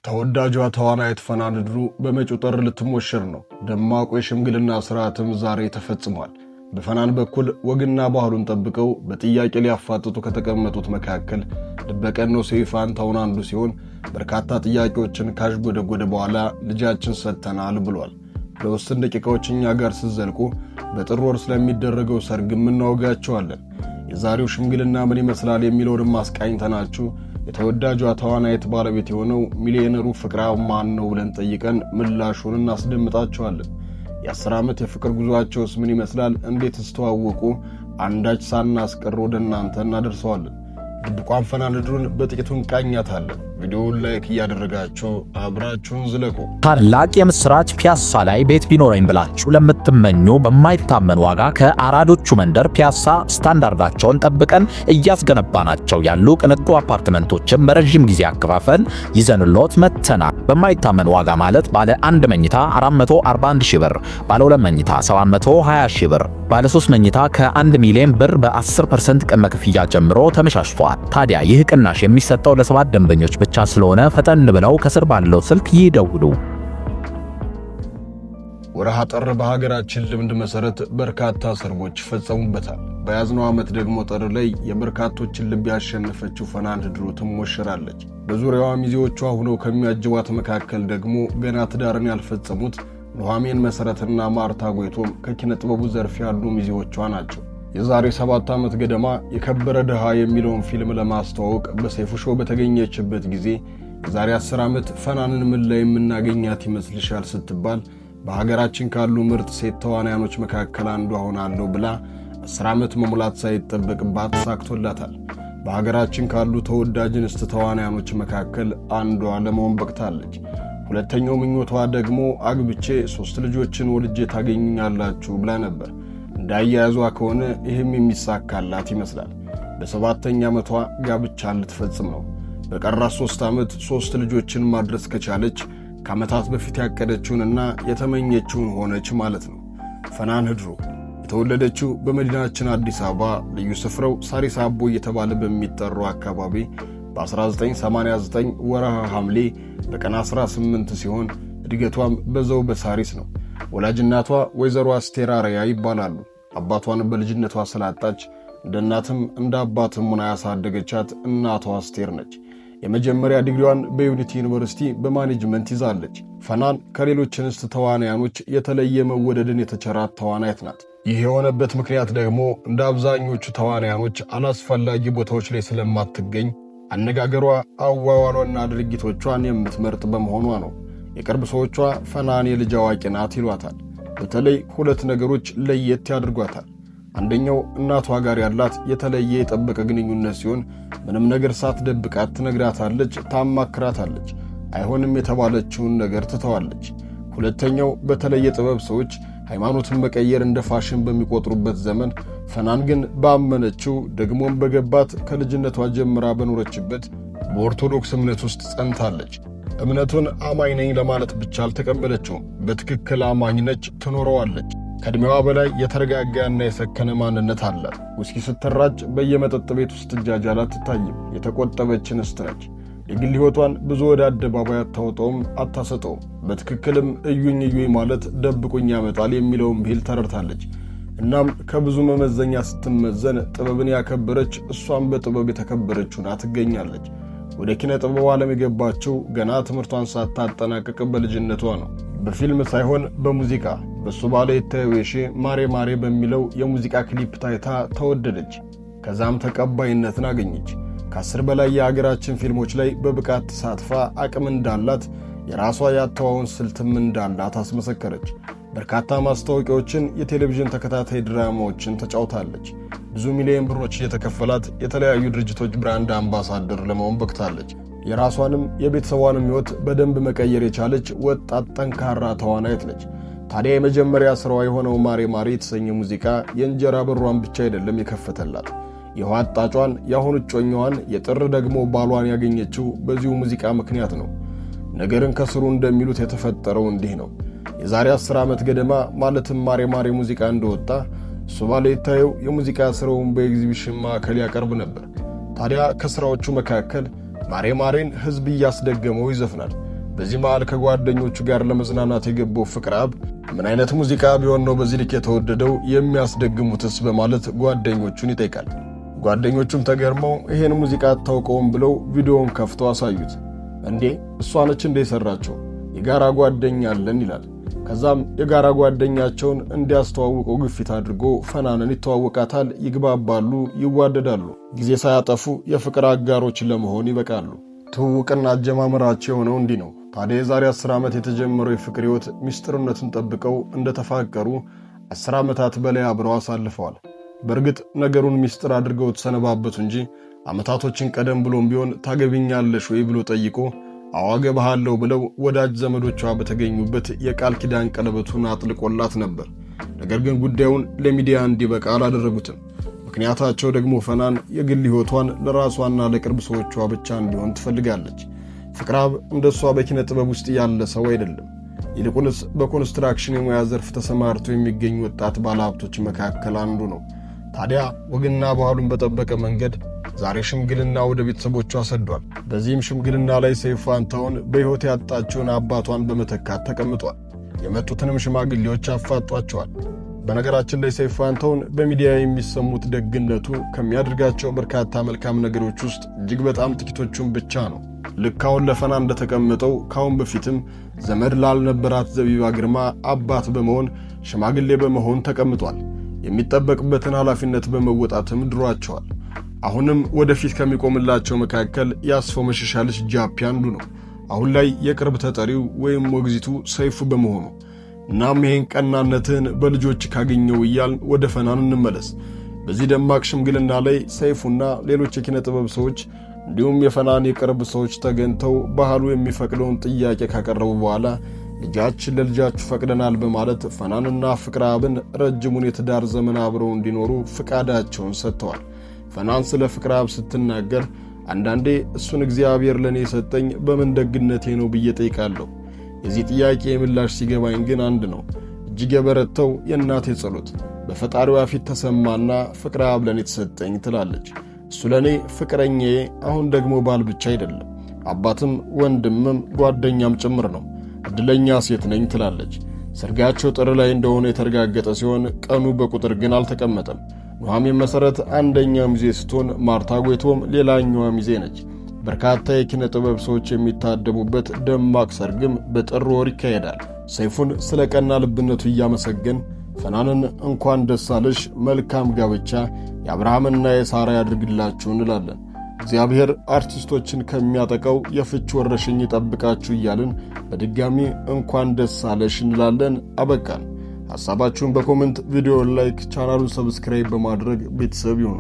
ተወዳጇ ተዋናይት ፈናን ድሩ በመጪው ጥር ልትሞሸር ነው። ደማቁ የሽምግልና ሥርዓትም ዛሬ ተፈጽሟል። በፈናን በኩል ወግና ባህሉን ጠብቀው በጥያቄ ሊያፋጥጡ ከተቀመጡት መካከል ልበቀነው ፋንታሁን አንዱ ሲሆን በርካታ ጥያቄዎችን ካሽጎደጎደ በኋላ ልጃችን ሰጥተናል ብሏል። ለውስን ደቂቃዎች እኛ ጋር ሲዘልቁ በጥር ወር ስለሚደረገው ሰርግ እናወጋቸዋለን። የዛሬው ሽምግልና ምን ይመስላል የሚለውን ማስቃኝተናችሁ የተወዳጇ ተዋናይት ባለቤት የሆነው ሚሊዮነሩ ፍቅራው ማን ነው ብለን ጠይቀን ምላሹን እናስደምጣቸዋለን። የ10 ዓመት የፍቅር ጉዟቸውስ ምን ይመስላል፣ እንዴት ተስተዋወቁ፣ አንዳች ሳናስቀር ወደ እናንተ እናደርሰዋለን። ድብቋን ፈናን ድሩን በጥቂቱ እንቃኛታለን። ቪዲዮውን ላይክ እያደረጋችሁ አብራችሁን ዝለቁ። ታላቅ የምስራች! ፒያሳ ላይ ቤት ቢኖረኝ ብላችሁ ለምትመኙ በማይታመን ዋጋ ከአራዶቹ መንደር ፒያሳ ስታንዳርዳቸውን ጠብቀን እያስገነባናቸው ያሉ ቅንጡ አፓርትመንቶችን በረጅም ጊዜ አከፋፈል ይዘንሎት መተናል። በማይታመን ዋጋ ማለት ባለ 1 መኝታ 441 ሺህ ብር፣ ባለ 2 መኝታ 720 ሺህ ብር፣ ባለ 3 መኝታ ከ1 ሚሊዮን ብር በ10% ቅድመ ክፍያ ጀምሮ ተመቻችቷል። ታዲያ ይህ ቅናሽ የሚሰጠው ለ7 ደንበኞች ብቻ ስለሆነ ፈጠን ብለው ከስር ባለው ስልክ ይደውሉ። ወርሃ ጥር በሀገራችን ልምድ መሰረት በርካታ ሰርጎች ይፈጸሙበታል። በያዝነው ዓመት ደግሞ ጥር ላይ የበርካቶችን ልብ ያሸነፈችው ፈናን ድሩ ትሞሸራለች። በዙሪያዋ ሚዜዎቿ ሆነው ከሚያጅቧት መካከል ደግሞ ገና ትዳርን ያልፈጸሙት ኑሐሚን መሰረትና ማርታ ጎይቶም ከኪነ ጥበቡ ዘርፍ ያሉ ሚዜዎቿ ናቸው። የዛሬ 7 ዓመት ገደማ የከበረ ድሃ የሚለውን ፊልም ለማስተዋወቅ በሰይፉ ሾው በተገኘችበት ጊዜ የዛሬ 10 ዓመት ፈናንን ምን ላይ የምናገኛት ይመስልሻል ስትባል በሀገራችን ካሉ ምርጥ ሴት ተዋናያኖች መካከል አንዷ ሆናለሁ ብላ 10 ዓመት መሙላት ሳይጠበቅባት ተሳክቶላታል። በሀገራችን ካሉ ተወዳጅ እንስት ተዋናያኖች መካከል አንዷ ለመሆን በቅታለች። ሁለተኛው ምኞቷ ደግሞ አግብቼ 3 ልጆችን ወልጄ ታገኙኛላችሁ ብላ ነበር። እንዳያያዟ ከሆነ ይህም የሚሳካላት ይመስላል። በ7ኛ ዓመቷ ጋብቻ ልትፈጽም ነው። በቀራት 3 ዓመት 3 ልጆችን ማድረስ ከቻለች ከዓመታት በፊት ያቀደችውንና የተመኘችውን ሆነች ማለት ነው። ፈናን ድሩ የተወለደችው በመዲናችን አዲስ አበባ ልዩ ስፍራው ሳሪስ አቦ እየተባለ በሚጠራው አካባቢ በ1989 ወርሃ ሐምሌ በቀን 18 ሲሆን እድገቷም በዛው በሳሪስ ነው። ወላጅ እናቷ ወይዘሮ አስቴር አርያ ይባላሉ። አባቷን በልጅነቷ ስላጣች እንደ እናትም እንደ አባትም ሆና ያሳደገቻት እናቷ አስቴር ነች። የመጀመሪያ ዲግሪዋን በዩኒቲ ዩኒቨርሲቲ በማኔጅመንት ይዛለች። ፈናን ከሌሎች እንስት ተዋናያኖች የተለየ መወደድን የተቸራት ተዋናይት ናት። ይህ የሆነበት ምክንያት ደግሞ እንደ አብዛኞቹ ተዋናያኖች አላስፈላጊ ቦታዎች ላይ ስለማትገኝ አነጋገሯ፣ አዋዋሏና ድርጊቶቿን የምትመርጥ በመሆኗ ነው። የቅርብ ሰዎቿ ፈናን የልጅ አዋቂ ናት ይሏታል። በተለይ 2 ነገሮች ለየት ያድርጓታል። አንደኛው እናቷ ጋር ያላት የተለየ የጠበቀ ግንኙነት ሲሆን ምንም ነገር ሳትደብቃት ትነግራታለች፣ ታማክራታለች። አይሆንም የተባለችውን ነገር ትተዋለች። ሁለተኛው በተለይ የጥበብ ሰዎች ሃይማኖትን መቀየር እንደ ፋሽን በሚቆጥሩበት ዘመን ፈናን ግን ባመነችው ደግሞም በገባት ከልጅነቷ ጀምራ በኖረችበት በኦርቶዶክስ እምነት ውስጥ ጸንታለች። እምነቱን አማኝ ነኝ ለማለት ብቻ አልተቀበለችውም። በትክክል አማኝ ነች፣ ትኖረዋለች። ከዕድሜዋ በላይ የተረጋጋና የሰከነ ማንነት አላት። ውስኪ ስትራጭ በየመጠጥ ቤት ውስጥ እጃጃል አትታይም። የተቆጠበች እንስት ነች። የግል ሕይወቷን ብዙ ወደ አደባባይ አታወጣውም፣ አታሰጠውም። በትክክልም እዩኝ እዩኝ ማለት ደብቁኝ ያመጣል የሚለውን ብሂል ተረድታለች። እናም ከብዙ መመዘኛ ስትመዘን ጥበብን ያከበረች እሷም በጥበብ የተከበረችው ናት ትገኛለች። ወደ ኪነ ጥበብ ዓለም የገባችው ገና ትምህርቷን ሳታጠናቅቅ በልጅነቷ ነው። በፊልም ሳይሆን በሙዚቃ በሱ ባለ የተወየሽ ማሬ ማሬ በሚለው የሙዚቃ ክሊፕ ታይታ ተወደደች። ከዛም ተቀባይነትን አገኘች። ከ10 በላይ የሀገራችን ፊልሞች ላይ በብቃት ተሳትፋ አቅም እንዳላት የራሷ ያተዋውን ስልትም እንዳላት አስመሰከረች። በርካታ ማስታወቂያዎችን፣ የቴሌቪዥን ተከታታይ ድራማዎችን ተጫውታለች። ብዙ ሚሊዮን ብሮች እየተከፈላት የተለያዩ ድርጅቶች ብራንድ አምባሳደር ለመሆን በቅታለች። የራሷንም የቤተሰቧንም ሕይወት በደንብ መቀየር የቻለች ወጣት ጠንካራ ተዋናይት ነች። ታዲያ የመጀመሪያ ስራዋ የሆነው ማሬ ማሬ የተሰኘ ሙዚቃ የእንጀራ በሯን ብቻ አይደለም የከፈተላት። የውሃ አጣጯን፣ የአሁን እጮኛዋን፣ የጥር ደግሞ ባሏን ያገኘችው በዚሁ ሙዚቃ ምክንያት ነው። ነገርን ከስሩ እንደሚሉት የተፈጠረው እንዲህ ነው። የዛሬ 10 ዓመት ገደማ ማለትም ማሬ ማሬ ሙዚቃ እንደወጣ እሱ ባለ የታየው የሙዚቃ ስራውን በኤግዚቢሽን ማዕከል ያቀርብ ነበር። ታዲያ ከስራዎቹ መካከል ማሬ ማሬን ህዝብ እያስደገመው ይዘፍናል። በዚህ መሃል ከጓደኞቹ ጋር ለመዝናናት የገባው ፍቅረአብ ምን አይነት ሙዚቃ ቢሆን ነው በዚህ ልክ የተወደደው የሚያስደግሙትስ በማለት ጓደኞቹን ይጠይቃል። ጓደኞቹም ተገርመው ይሄን ሙዚቃ አታውቀውም ብለው ቪዲዮውን ከፍተው አሳዩት። እንዴ እሷ ነች እንደ ሰራቸው የጋራ ጓደኛ አለን ይላል። ከዛም የጋራ ጓደኛቸውን እንዲያስተዋውቀው ግፊት አድርጎ ፈናንን ይተዋወቃታል፣ ይግባባሉ፣ ይዋደዳሉ። ጊዜ ሳያጠፉ የፍቅር አጋሮች ለመሆን ይበቃሉ። ትውውቅና አጀማመራቸው የሆነው እንዲህ ነው። ታዲያ የዛሬ 10 ዓመት የተጀመረው የፍቅር ሕይወት ሚስጥርነትን ጠብቀው እንደተፋቀሩ 10 ዓመታት በላይ አብረው አሳልፈዋል። በእርግጥ ነገሩን ሚስጥር አድርገው ተሰነባበቱ እንጂ ዓመታቶችን ቀደም ብሎም ቢሆን ታገቢኛለሽ ወይ ብሎ ጠይቆ አዋገባሃለሁ ብለው ወዳጅ ዘመዶቿ በተገኙበት የቃል ኪዳን ቀለበቱን አጥልቆላት ነበር። ነገር ግን ጉዳዩን ለሚዲያ እንዲበቃ አላደረጉትም። ምክንያታቸው ደግሞ ፈናን የግል ሕይወቷን ለራሷና ለቅርብ ሰዎቿ ብቻ እንዲሆን ትፈልጋለች። ፍቅረአብ እንደሷ በኪነ ጥበብ ውስጥ ያለ ሰው አይደለም። ይልቁንስ በኮንስትራክሽን የሙያ ዘርፍ ተሰማርቶ የሚገኙ ወጣት ባለሀብቶች መካከል አንዱ ነው። ታዲያ ወግና ባህሉን በጠበቀ መንገድ ዛሬ ሽምግልና ወደ ቤተሰቦቿ ሰዷል። በዚህም ሽምግልና ላይ ሰይፉ ፋንታሁን በሕይወት ያጣቸውን አባቷን በመተካት ተቀምጧል። የመጡትንም ሽማግሌዎች አፋጧቸዋል። በነገራችን ላይ ሰይፉ ፋንታሁን በሚዲያ የሚሰሙት ደግነቱ ከሚያደርጋቸው በርካታ መልካም ነገሮች ውስጥ እጅግ በጣም ጥቂቶቹን ብቻ ነው። ልክ አሁን ለፈና እንደተቀመጠው ካሁን በፊትም ዘመድ ላልነበራት ዘቢባ ግርማ አባት በመሆን ሽማግሌ በመሆን ተቀምጧል። የሚጠበቅበትን ኃላፊነት በመወጣትም ድሯቸዋል። አሁንም ወደፊት ከሚቆምላቸው መካከል የአስፋው መሸሻ ልጅ ጃፒ አንዱ ነው። አሁን ላይ የቅርብ ተጠሪው ወይም ሞግዚቱ ሰይፉ በመሆኑ እናም ይሄን ቀናነትን በልጆች ካገኘው እያልን ወደ ፈናን እንመለስ። በዚህ ደማቅ ሽምግልና ላይ ሰይፉና ሌሎች የኪነ ጥበብ ሰዎች እንዲሁም የፈናን የቅርብ ሰዎች ተገኝተው ባህሉ የሚፈቅደውን ጥያቄ ካቀረቡ በኋላ ልጃችን ለልጃችሁ ፈቅደናል በማለት ፈናንና ፍቅረአብን ረጅሙን የትዳር ዘመን አብረው እንዲኖሩ ፍቃዳቸውን ሰጥተዋል። ፈናን ስለ ፍቅረአብ ስትናገር አንዳንዴ እሱን እግዚአብሔር ለኔ የሰጠኝ በምን ደግነቴ ነው ብዬ ጠይቃለሁ። የዚህ ጥያቄ ምላሽ ሲገባኝ ግን አንድ ነው። እጅግ የበረተው የእናቴ ጸሎት በፈጣሪዋ ፊት ተሰማና ፍቅረአብ ለኔ ተሰጠኝ ትላለች። እሱ ለኔ ፍቅረኛዬ፣ አሁን ደግሞ ባል ብቻ አይደለም አባትም ወንድምም ጓደኛም ጭምር ነው። እድለኛ ሴት ነኝ ትላለች። ሰርጋቸው ጥር ላይ እንደሆነ የተረጋገጠ ሲሆን ቀኑ በቁጥር ግን አልተቀመጠም። ኑሐሚን መሰረት አንደኛ ሚዜ ስትሆን ማርታ ጎይቶም ሌላኛዋ ሚዜ ነች። በርካታ የኪነ ጥበብ ሰዎች የሚታደሙበት ደማቅ ሰርግም በጥር ወር ይካሄዳል። ሰይፉን ስለ ቀና ልብነቱ እያመሰገን ፈናንን እንኳን ደስ አለሽ፣ መልካም ጋብቻ የአብርሃምና የሳራ ያድርግላችሁ እንላለን። እግዚአብሔር አርቲስቶችን ከሚያጠቃው የፍች ወረሽኝ ይጠብቃችሁ እያልን በድጋሚ እንኳን ደስ አለሽ እንላለን። አበቃን። ሐሳባችሁን በኮሜንት ቪዲዮ ላይክ፣ ቻናሉን ሰብስክራይብ በማድረግ ቤተሰብ ይሁኑ።